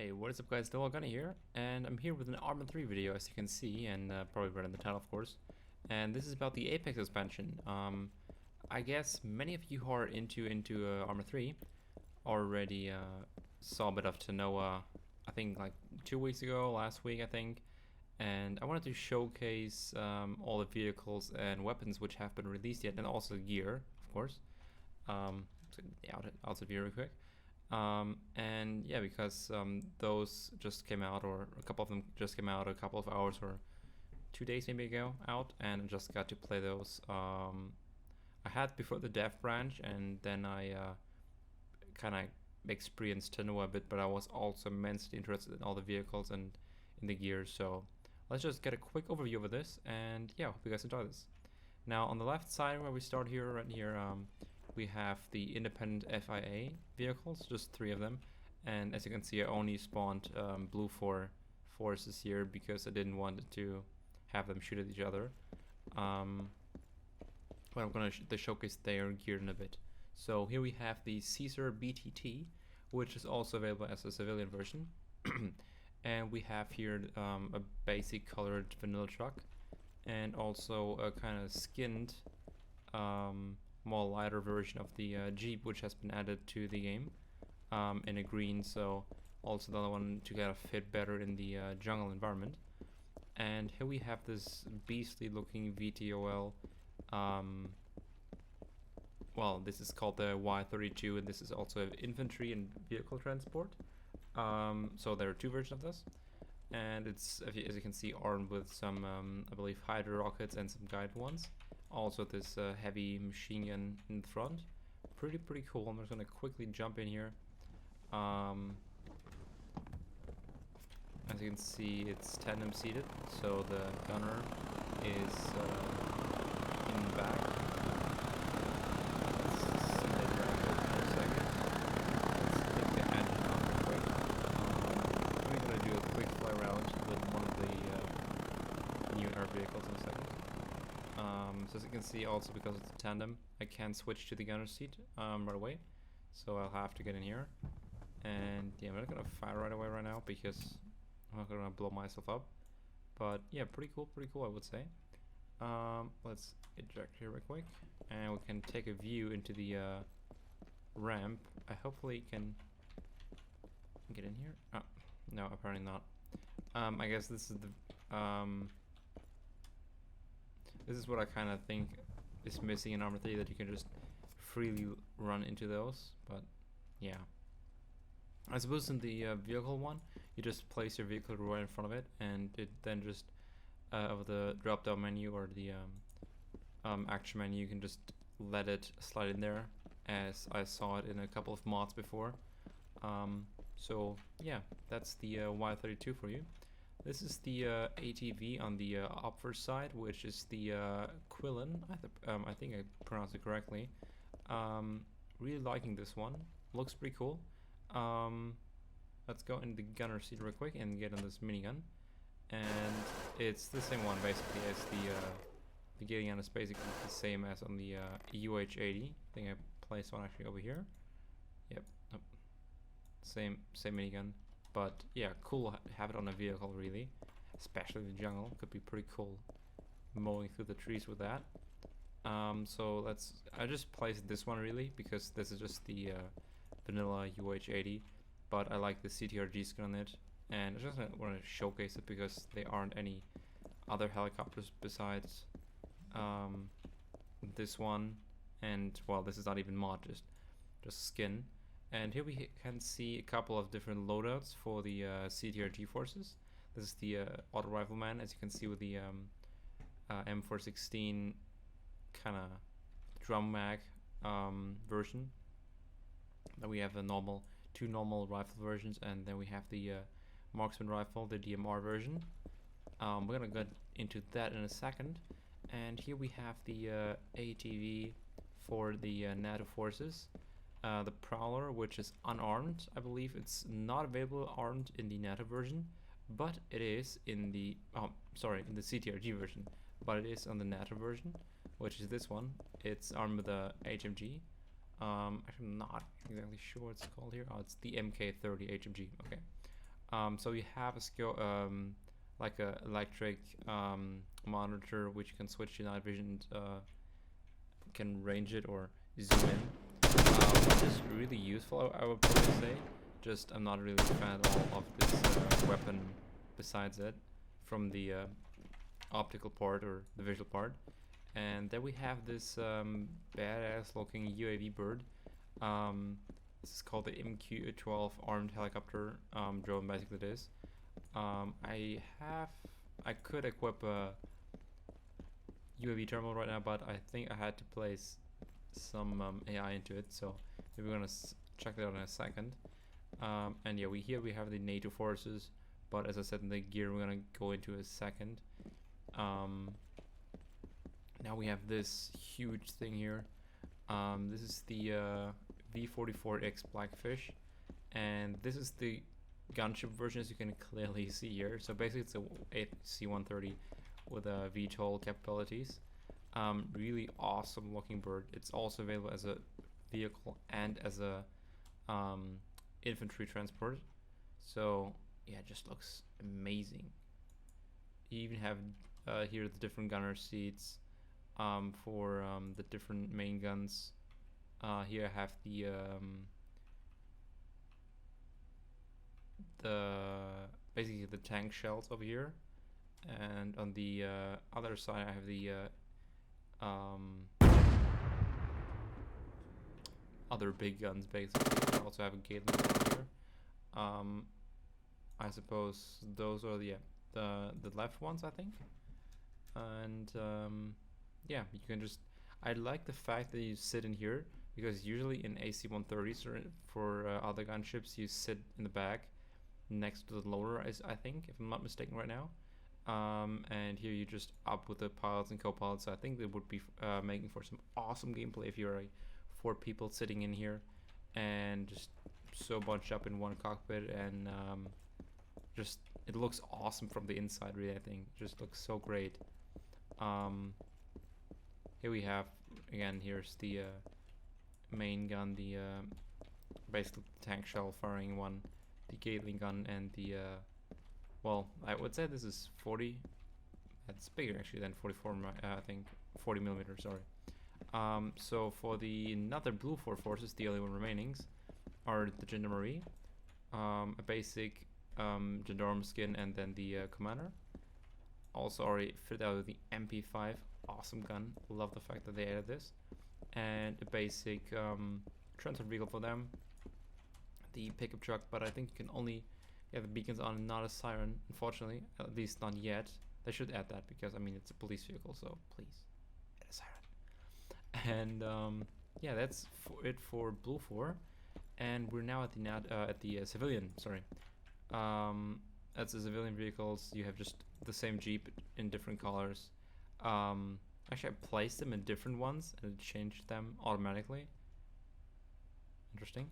Hey, what is up guys, Tanoa here, and I'm here with an ArmA 3 video as you can see, and probably read in the title of course. And this is about the Apex expansion. I guess many of you who are into ArmA 3 already saw a bit of Tanoa, I think like 2 weeks ago, last week I think. And I wanted to showcase all the vehicles and weapons which have been released yet, and also gear, of course. So the outfit view real quick. And yeah, because those just came out, or a couple of them just came out a couple of hours or 2 days maybe ago out, and I just got to play those. I had before the dev branch, and then I kind of experienced Tanoa a bit, but I was also immensely interested in all the vehicles and in the gear, so let's just get a quick overview of this, and yeah, hope you guys enjoy this. Now on the left side where we start here, right here, we have the independent FIA vehicles, just 3 of them, and as you can see I only spawned blue forces here because I didn't want to have them shoot at each other. But I'm going to showcase their gear in a bit. So here we have the Caesar BTT, which is also available as a civilian version. And we have here a basic colored vanilla truck, and also a kind of skinned more lighter version of the Jeep, which has been added to the game in a green, so also the other one to kind of fit better in the jungle environment. And here we have this beastly looking VTOL, well, this is called the Y32, and this is also infantry and vehicle transport. So there are 2 versions of this, and it's, as you can see, armed with some I believe Hydra rockets and some guided ones. Also this heavy machine gun in the front. Pretty cool. I'm just gonna quickly jump in here. As you can see, it's tandem seated, so the gunner is in the back. Let's set it around for a second. Let's take the engine off real quick. I'm gonna do a quick fly around with one of the new air vehicles in a second. So as you can see, also because it's a tandem, I can't switch to the gunner seat right away, so I'll have to get in here. And yeah, I'm not gonna fire right away right now because I'm not gonna blow myself up. But yeah, pretty cool I would say. Let's eject here real quick, and we can take a view into the ramp. I hopefully can get in here. Oh, no, apparently not. I guess this is the this is what I kind of think is missing in ArmA 3, that you can just freely run into those. But yeah, I suppose in the vehicle one, you just place your vehicle right in front of it, and it then just over the drop down menu or the action menu, you can just let it slide in there, as I saw it in a couple of mods before. So yeah, that's the Y32 for you. This is the ATV on the upper side, which is the Quillen. I think I pronounced it correctly. Really liking this one. Looks pretty cool. Let's go in the gunner seat real quick and get on this minigun. And it's the same one basically as the Gideon gun is basically the same as on the UH-80. I think I placed one actually over here. Yep. Oh. Same minigun. But yeah, cool to have it on a vehicle, really, especially in the jungle. Could be pretty cool mowing through the trees with that. So I just placed this one really because this is just the vanilla UH-80, but I like the CTRG skin on it, and I just want to showcase it because there aren't any other helicopters besides this one, and well, this is not even mod, just skin. And here we can see a couple of different loadouts for the CTRG forces. This is the auto rifleman, as you can see, with the M416 kind of drum mag version. Then we have the 2 normal rifle versions, and then we have the marksman rifle, the DMR version. We're gonna get into that in a second. And here we have the ATV for the NATO forces. The Prowler, which is unarmed. I believe it's not available armed in the NATO version, but it is in the in the CTRG version, but it is on the NATO version, which is this one. It's armed with a HMG. Actually, I'm not exactly sure what it's called here. Oh, it's the MK30 HMG. Okay. So you have a skill, like a electric monitor, which you can switch to night vision, can range it or zoom in, which is really useful, I would probably say. Just I'm not really a fan at all of this weapon besides it, from the optical part or the visual part. And then we have this badass looking UAV bird. This is called the MQ-12 armed helicopter drone, basically it is. I could equip a UAV terminal right now, but I think I had to place some AI into it, so maybe we're gonna check that out in a second. And yeah, we have the NATO forces, but as I said in the gear, we're gonna go into a second. Now we have this huge thing here. This is the V44X Blackfish, and this is the gunship version, as you can clearly see here. So basically it's a C-130 with VTOL capabilities. Really awesome looking bird. It's also available as a vehicle and as a infantry transport. So yeah, it just looks amazing. You even have here the different gunner seats for the different main guns. Here I have the basically the tank shells over here, and on the other side I have the other big guns. Basically, I also have a Gatling gun here. I suppose those are the left ones, I think. And yeah, you can just. I like the fact that you sit in here, because usually in AC-130s or for other gunships you sit in the back next to the loader, I think, if I'm not mistaken right now. And here you just up with the pilots and co-pilots. So I think they would be making for some awesome gameplay if you're 4 people sitting in here and just so bunched up in one cockpit, and just it looks awesome from the inside. Really, I think it just looks so great. Here we have again. Here's the main gun, the basically tank shell firing one, the Gatling gun, and the well, I would say this is 40. That's bigger actually than 44. I think 40 millimeters. Sorry. So for the another Blue Forces, the only one remaining are the Gendarmerie, a basic gendarme skin, and then the commander. Also already fit out with the MP5, awesome gun. Love the fact that they added this, and a basic transport vehicle for them, the pickup truck. But I think you can only have the beacons on, not a siren, unfortunately, at least not yet. They should add that, because I mean it's a police vehicle, so please add a siren. And yeah, that's it for Blue 4, and we're now at the civilian. Sorry, that's the civilian vehicles. You have just the same Jeep in different colors. Actually, I placed them in different ones and it changed them automatically. Interesting.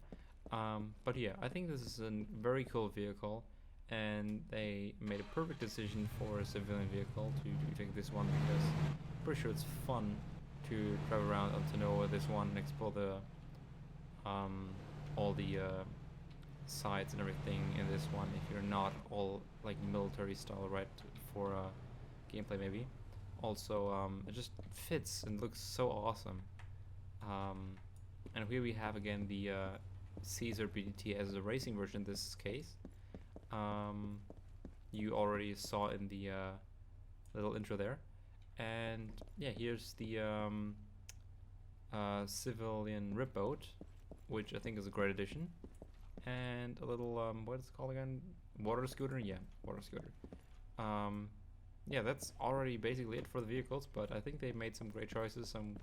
But yeah, I think this is a very cool vehicle, and they made a perfect decision for a civilian vehicle to take this one, because I'm pretty sure it's fun to drive around on Tanoa this one and explore the all the sides and everything in this one, if you're not all like military style, right, for gameplay maybe. Also, it just fits and looks so awesome. And here we have again the Caesar BDT as a racing version in this case. You already saw in the little intro there. And yeah, here's the civilian rip boat, which I think is a great addition. And a little, what is it called again? Water scooter? Yeah, water scooter. Yeah, that's already basically it for the vehicles, but I think they made some great choices, some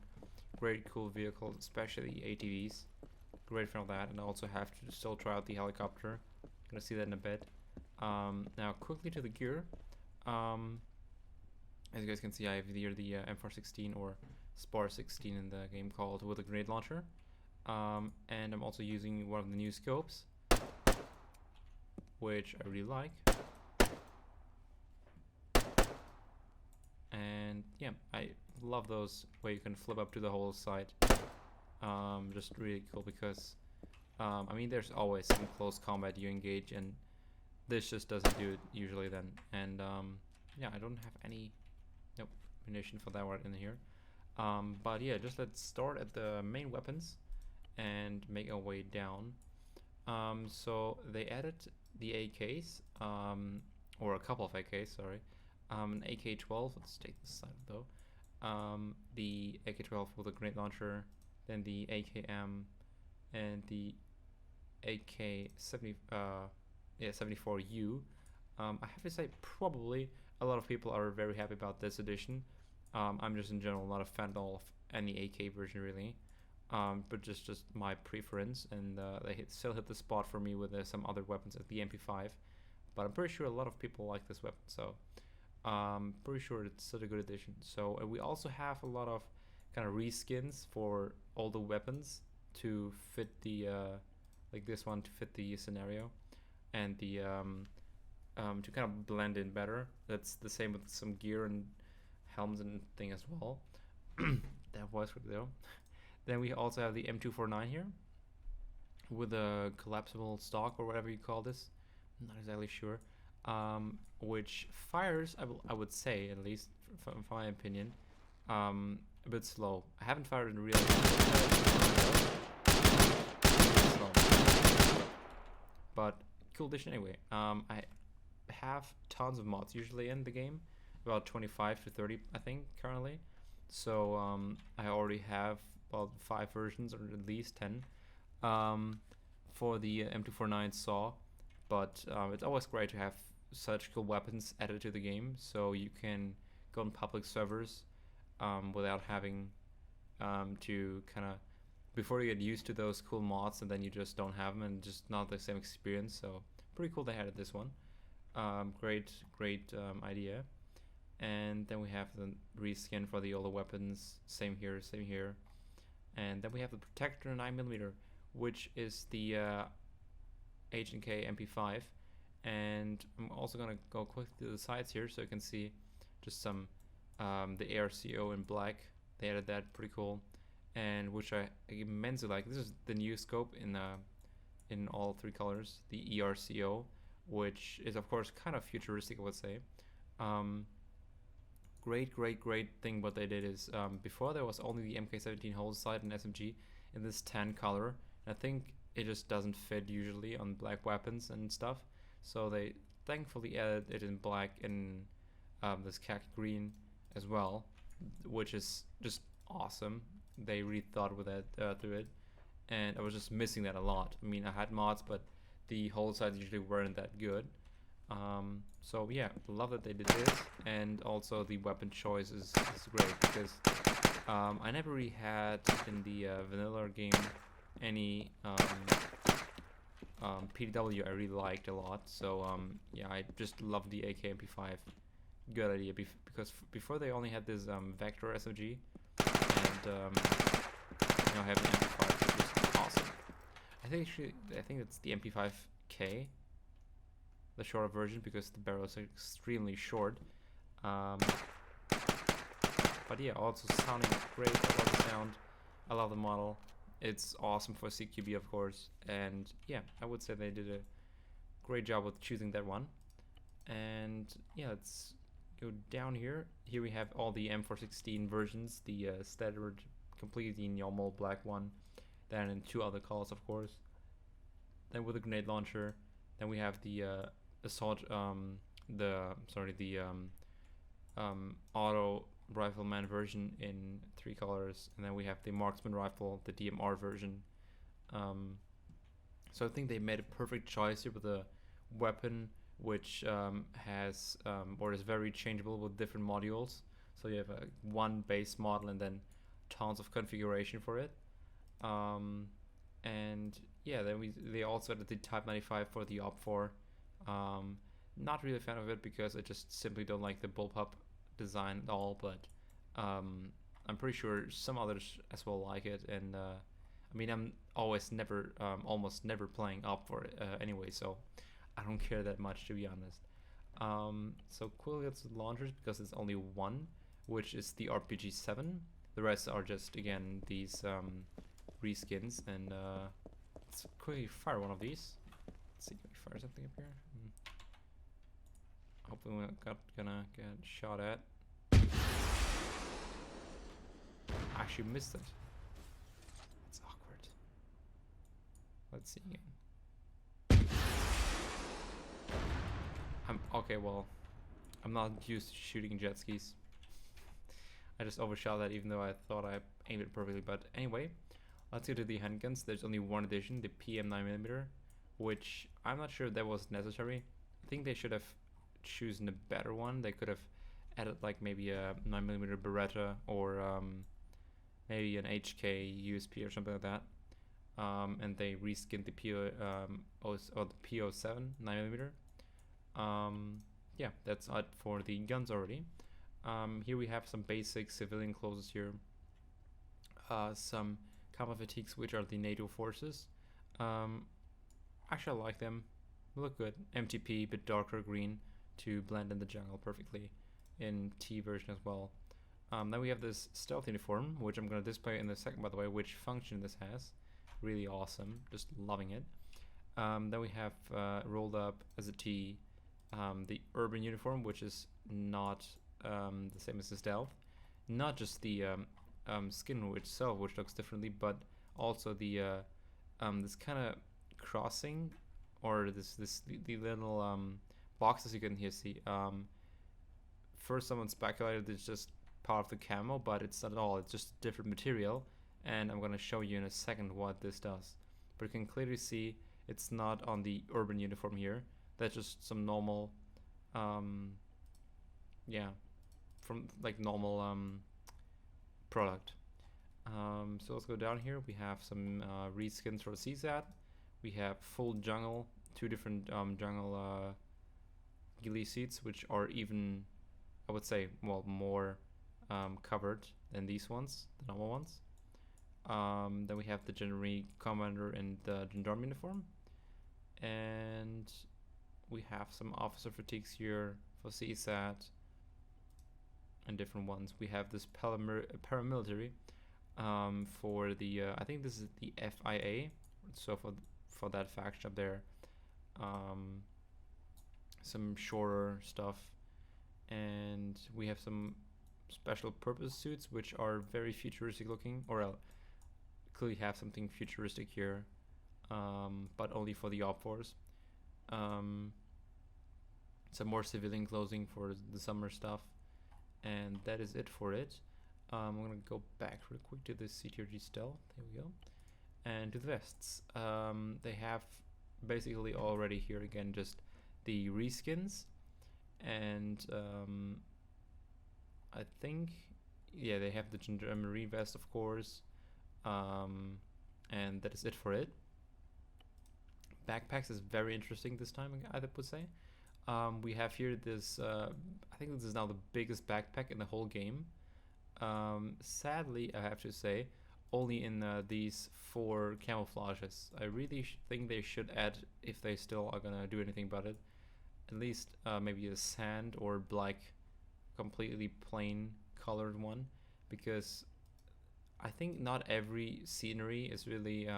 great cool vehicles, especially ATVs. Great fan of that, and I also have to still try out the helicopter. Gonna see that in a bit. Now quickly to the gear. As you guys can see, I have here the M416 or Spar 16 in the game called, with a grenade launcher. And I'm also using one of the new scopes, which I really like. And yeah, I love those where you can flip up to the whole side. Just really cool, because I mean, there's always some close combat you engage, and this just doesn't do it usually then. And yeah, I don't have any munition for that one in here. But yeah, just let's start at the main weapons and make our way down. So they added the AKs, or a couple of AKs, sorry. An AK-12, let's take this side though. The AK-12 with a grenade launcher, then the AKM, and the AK-70, 74U. I have to say, probably a lot of people are very happy about this edition. I'm just in general not a fan at all of any AK version really, but just my preference, and they still hit the spot for me with some other weapons like the MP5. But I'm pretty sure a lot of people like this weapon, so pretty sure it's such a good addition. So we also have a lot of kind of reskins for all the weapons to fit the like this one to fit the scenario, and the to kind of blend in better. That's the same with some gear and helms and thing as well. That was good though. Then we also have the M249 here with a collapsible stock or whatever you call this. I'm not exactly sure. Which fires, I would say, at least from my opinion, a bit slow. I haven't fired in real slow, but cool addition anyway. I have tons of mods usually in the game, about 25 to 30 I think currently. So I already have about 5 versions, or at least 10, for the M249 saw. But it's always great to have such cool weapons added to the game, so you can go on public servers without having to kind of, before you get used to those cool mods and then you just don't have them and just not the same experience. So pretty cool they added this one. Great idea. And then we have the reskin for the older weapons, same here. And then we have the Protector 9mm, which is the H&K MP5. And I'm also gonna go quick to the sides here so you can see just some the ARCO in black. They added that, pretty cool, and which I immensely like. This is the new scope in all 3 colors, the ERCO, which is of course kind of futuristic, I would say. Great thing what they did is, before there was only the MK17 whole sight and SMG in this tan color, and I think it just doesn't fit usually on black weapons and stuff, so they thankfully added it in black and this khaki green as well, which is just awesome. They really thought with that through it, and I was just missing that a lot. I mean, I had mods, but the whole sides usually weren't that good. So yeah, love that they did this, and also the weapon choice is great, because I never really had in the vanilla game any PDW I really liked a lot. So yeah, I just love the AK MP5. Good idea, because before they only had this Vector SMG, and now having MP5 is just awesome. I think it's the MP5K, the shorter version, because the barrel is extremely short. But yeah, also sounding great. I love the sound, I love the model. It's awesome for CQB, of course, and yeah, I would say they did a great job with choosing that one. And yeah, let's go down here. Here we have all the M416 versions, the standard, completely normal black one, then in 2 other colors, of course. Then with a grenade launcher. Then we have the assault, auto rifleman version in 3 colors, and then we have the marksman rifle, the DMR version. So I think they made a perfect choice here with a weapon which has or is very changeable with different modules. So you have one base model and then tons of configuration for it. And yeah, then they also added the Type 95 for the OP4. Not really a fan of it because I just simply don't like the bullpup design at all, but I'm pretty sure some others as well like it. And I mean, I'm almost never playing OP4 anyway, so I don't care that much, to be honest. So quickly gets the launchers, because it's only one, which is the RPG-7. The rest are just, again, these reskins. And let's quickly fire one of these. Let's see, can we fire something up here? Hopefully we're not gonna get shot at. Actually missed it. It's awkward. Let's see again. Okay, well, I'm not used to shooting jet skis. I just overshot that even though I thought I aimed it perfectly. But anyway, let's go to the handguns. There's only one edition, the PM 9mm, which I'm not sure if that was necessary. I think they should have chosen a better one. They could have added like maybe a 9mm Beretta or maybe an HK USP or something like that. And they reskinned the PO7 9mm. Yeah, that's it for the guns already. Here we have some basic civilian clothes here. Some camo fatigues, which are the NATO forces. Actually, I like them. They look good. MTP, bit darker green to blend in the jungle perfectly. In T version as well. Then we have this stealth uniform, which I'm going to display in a second, by the way, which function this has. Really awesome. Just loving it. Then we have rolled up as a T the urban uniform, which is not the same as the stealth. Not just the skin itself, which looks differently, but also the this kind of crossing, or the little boxes you can here see. First, someone speculated it's just part of the camo, but it's not at all. It's just different material, and I'm going to show you in a second what this does. But you can clearly see it's not on the urban uniform here. That's just some normal, yeah, from like normal product. So let's go down here. We have some reskins for CSAT. We have full jungle, two different jungle ghillie seats, which are even, I would say, well, more covered than these ones, the normal ones. Then we have the Gendarmerie Commander in the Gendarme uniform. And we have some officer fatigues here for CSAT and different ones. We have this paramilitary for the, I think this is the FIA, so for that faction up there. Some shorter stuff, and we have some special purpose suits which are very futuristic looking, or clearly have something futuristic here, but only for the op force. Some more civilian clothing for the summer stuff, and that is it for it. I'm gonna go back real quick to the CTRG stealth. Here we go, and to the vests. They have basically already here again just the reskins, and I think, yeah, they have the Gendarmerie vest, of course, and that is it for it. Backpacks is very interesting this time, I would say. We have here this, I think this is now the biggest backpack in the whole game. Sadly, I have to say, only in these 4 camouflages. I really think they should add, if they still are gonna do anything about it, at least maybe a sand or black, completely plain colored one, because I think not every scenery is really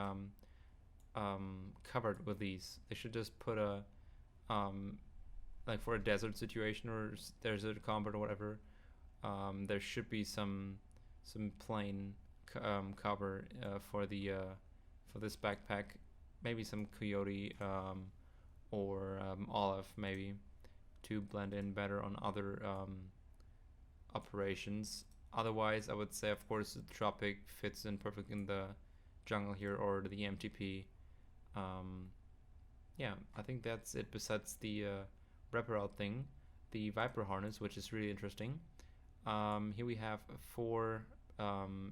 covered with these. They should just put a like for a desert situation or desert combat or whatever, there should be some plain cover for the for this backpack, maybe some coyote or olive maybe, to blend in better on other operations. Otherwise, I would say, of course, the tropic fits in perfect in the jungle here, or the MTP. Yeah, I think that's it. Besides the wraparout thing, the Viper harness, which is really interesting. Here we have 4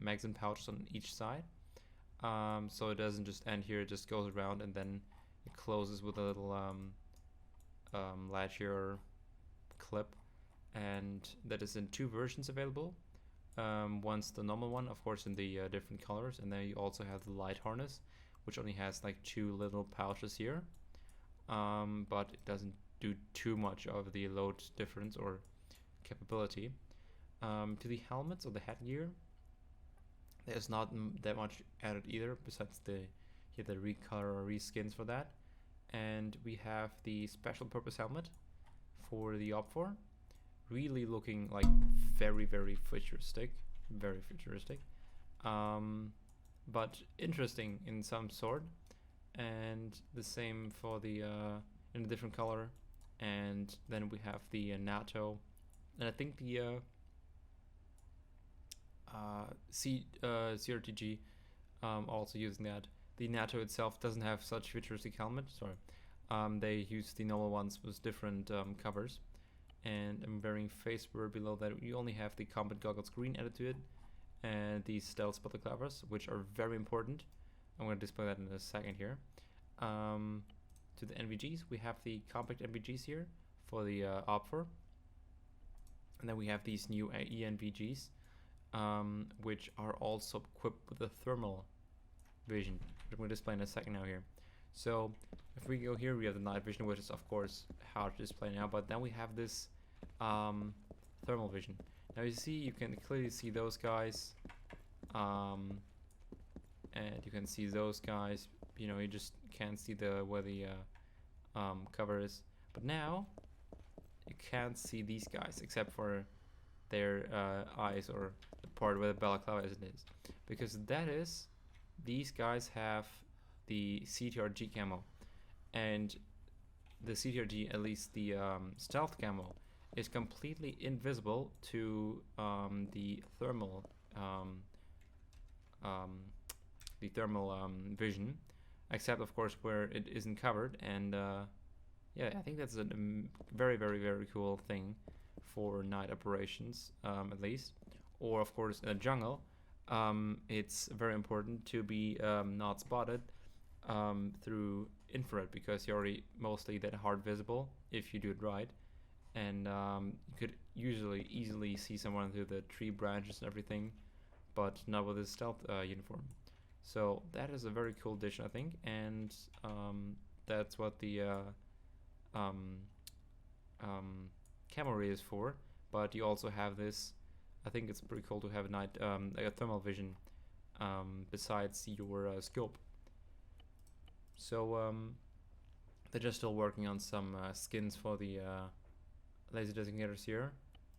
magazine pouches on each side, so it doesn't just end here, it just goes around and then it closes with a little latch here or clip, and that is in 2 versions available. One's the normal one, of course, in the different colors, and then you also have the light harness, which only has like 2 little pouches here, but it doesn't do too much of the load difference or capability. To the helmets or the headgear, there's not that much added either, besides the recolor or reskins for that. And we have the special purpose helmet for the Op4. Really looking like very, very futuristic. Very futuristic. But interesting in some sort. And the same for the in a different color. And then we have the NATO. And I think the CRTG also using that. The NATO itself doesn't have such futuristic helmet. Sorry. They use the normal ones with different covers. And I'm wearing face wear below that. You only have the combat goggles green added to it. And these stealth balaclavas, which are very important. I'm going to display that in a second here. To the NVGs, we have the compact NVGs here for the Op4. And then we have these new ENVGs, which are also equipped with a thermal vision. I'm going to display in a second now here. So if we go here, we have the night vision, which is of course hard to display now, but then we have this thermal vision. Now you can clearly see those guys, and you can see those guys. You know, you just can't see where the cover is. But now you can't see these guys except for their eyes, or the part where the balaclava is, because these guys have the CTRG camo, and the CTRG, at least the stealth camo, is completely invisible to the thermal vision, except of course where it isn't covered. And yeah, I think that's a very, very, very cool thing for night operations, at least, or of course in a jungle. It's very important to be not spotted through infrared, because you're already mostly that hard visible if you do it right, and you could easily see someone through the tree branches and everything, but not with his stealth uniform. So that is a very cool addition, I think, and that's what the camo ray is for. But you also have this. I think it's pretty cool to have like a thermal vision besides your scope. So they're just still working on some skins for the laser designators here,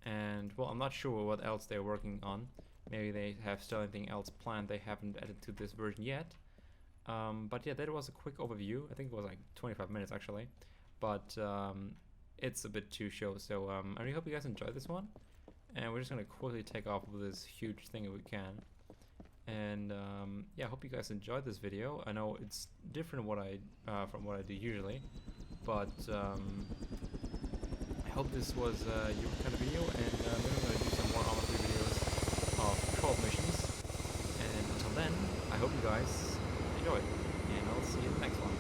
and well, I'm not sure what else they're working on. Maybe they have still anything else planned they haven't added to this version yet. But yeah, that was a quick overview. I think it was like 25 minutes actually, but it's a bit too short. So I really hope you guys enjoyed this one, and we're just gonna quickly take off with this huge thing if we can. And yeah, I hope you guys enjoyed this video. I know it's different from what I do usually, but I hope this was your kind of video, and then I'm going to do some more ArmA 3 videos of co-op missions. And until then, I hope you guys enjoyed, and I'll see you in the next one.